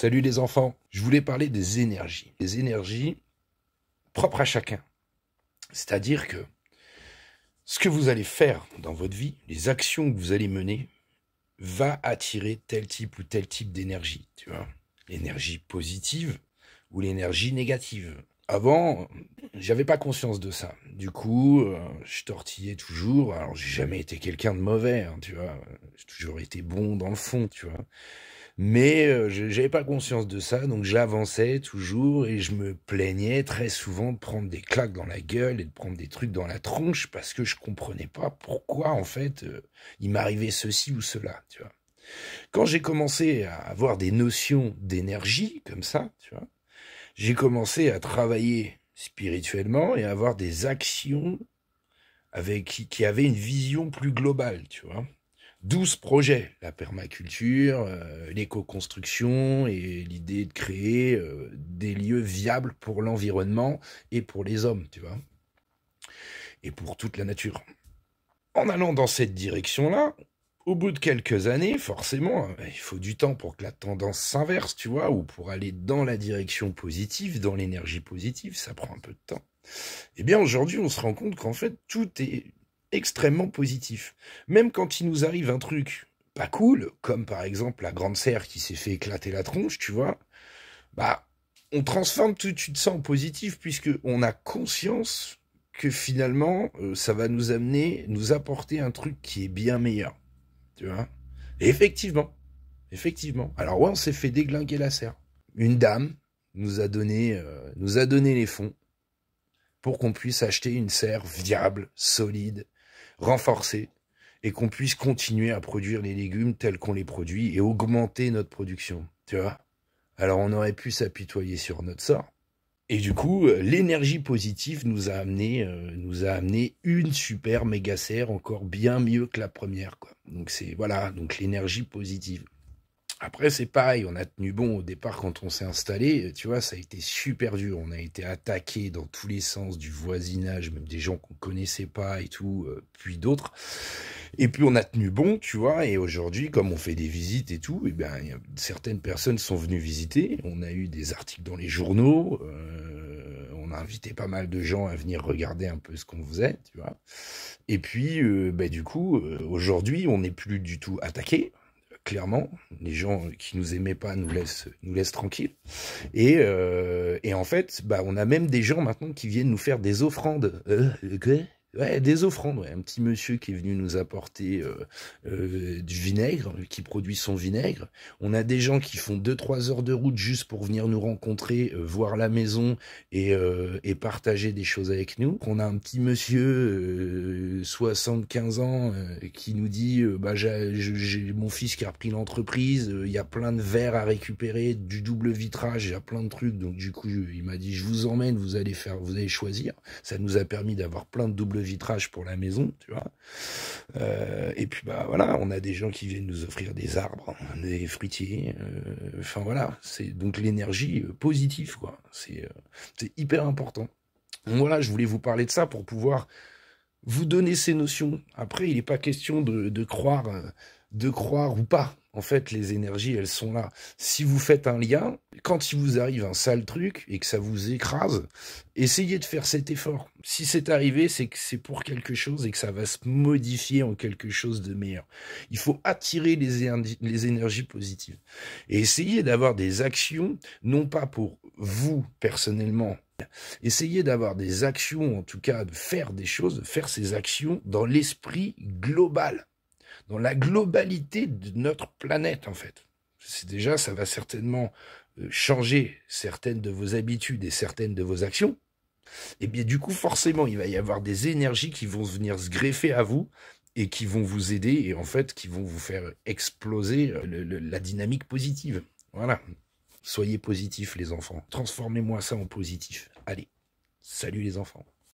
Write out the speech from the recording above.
Salut les enfants, je voulais parler des énergies propres à chacun. C'est-à-dire que ce que vous allez faire dans votre vie, les actions que vous allez mener, va attirer tel type ou tel type d'énergie, tu vois. L'énergie positive ou l'énergie négative. Avant, j'avais pas conscience de ça. Du coup, je tortillais toujours. Alors, j'ai jamais été quelqu'un de mauvais, hein, tu vois. J'ai toujours été bon dans le fond, tu vois. Mais j'avais pas conscience de ça, donc j'avançais toujours et je me plaignais très souvent de prendre des claques dans la gueule et de prendre des trucs dans la tronche parce que je comprenais pas pourquoi en fait il m'arrivait ceci ou cela, tu vois. Quand j'ai commencé à avoir des notions d'énergie comme ça, tu vois, j'ai commencé à travailler spirituellement et à avoir des actions avec qui avaient une vision plus globale, tu vois. 12 projets, la permaculture, l'éco-construction et l'idée de créer des lieux viables pour l'environnement et pour les hommes, tu vois, et pour toute la nature. En allant dans cette direction-là, au bout de quelques années, forcément, il faut du temps pour que la tendance s'inverse, tu vois, ou pour aller dans la direction positive, dans l'énergie positive, ça prend un peu de temps. Eh bien, aujourd'hui, on se rend compte qu'en fait, tout est extrêmement positif. Même quand il nous arrive un truc pas cool, comme par exemple la grande serre qui s'est fait éclater la tronche, tu vois, bah, on transforme tout de suite ça en positif puisque on a conscience que finalement, ça va nous amener, nous apporter un truc qui est bien meilleur, tu vois. Et effectivement. Alors ouais, on s'est fait déglinguer la serre. Une dame nous a donné les fonds pour qu'on puisse acheter une serre viable, solide, renforcée, et qu'on puisse continuer à produire les légumes tels qu'on les produit et augmenter notre production, tu vois. Alors on aurait pu s'apitoyer sur notre sort. Et du coup, l'énergie positive nous a amené une super méga serre encore bien mieux que la première, quoi. Donc c'est voilà, donc l'énergie positive. Après, c'est pareil, on a tenu bon au départ quand on s'est installé, tu vois, ça a été super dur. On a été attaqué dans tous les sens du voisinage, même des gens qu'on connaissait pas et tout, puis d'autres. Et puis on a tenu bon, tu vois, et aujourd'hui, comme on fait des visites et tout, eh ben, certaines personnes sont venues visiter. On a eu des articles dans les journaux, on a invité pas mal de gens à venir regarder un peu ce qu'on faisait, tu vois. Et puis, du coup, aujourd'hui, on n'est plus du tout attaqué. Clairement, les gens qui nous aimaient pas nous laissent tranquilles. Et en fait, bah, on a même des gens maintenant qui viennent nous faire des offrandes. Quoi? Ouais, des offrandes. Ouais. Un petit monsieur qui est venu nous apporter du vinaigre, qui produit son vinaigre. On a des gens qui font 2-3 heures de route juste pour venir nous rencontrer, voir la maison et partager des choses avec nous. On a un petit monsieur 75 ans qui nous dit j'ai mon fils qui a repris l'entreprise, il y a plein de verres à récupérer, du double vitrage, il y a plein de trucs. Donc du coup, il m'a dit je vous emmène, vous allez choisir. Ça nous a permis d'avoir plein de double vitrage pour la maison, tu vois. Et puis bah voilà, on a des gens qui viennent nous offrir des arbres, des fruitiers. Enfin voilà, c'est donc l'énergie positive, quoi. C'est hyper important. Donc voilà, je voulais vous parler de ça pour pouvoir vous donner ces notions. Après, il n'est pas question de croire ou pas. En fait, les énergies, elles sont là. Si vous faites un lien, quand il vous arrive un sale truc et que ça vous écrase, essayez de faire cet effort. Si c'est arrivé, c'est que c'est pour quelque chose et que ça va se modifier en quelque chose de meilleur. Il faut attirer les énergies positives. Et essayer d'avoir des actions, non pas pour vous personnellement, essayez d'avoir des actions, en tout cas de faire des choses, de faire ces actions dans l'esprit global, dans la globalité de notre planète en fait. C'est déjà, ça va certainement changer certaines de vos habitudes et certaines de vos actions. Et bien du coup, forcément, il va y avoir des énergies qui vont venir se greffer à vous et qui vont vous aider et en fait qui vont vous faire exploser la dynamique positive. Voilà. Soyez positifs les enfants. Transformez-moi ça en positif. Allez, salut les enfants.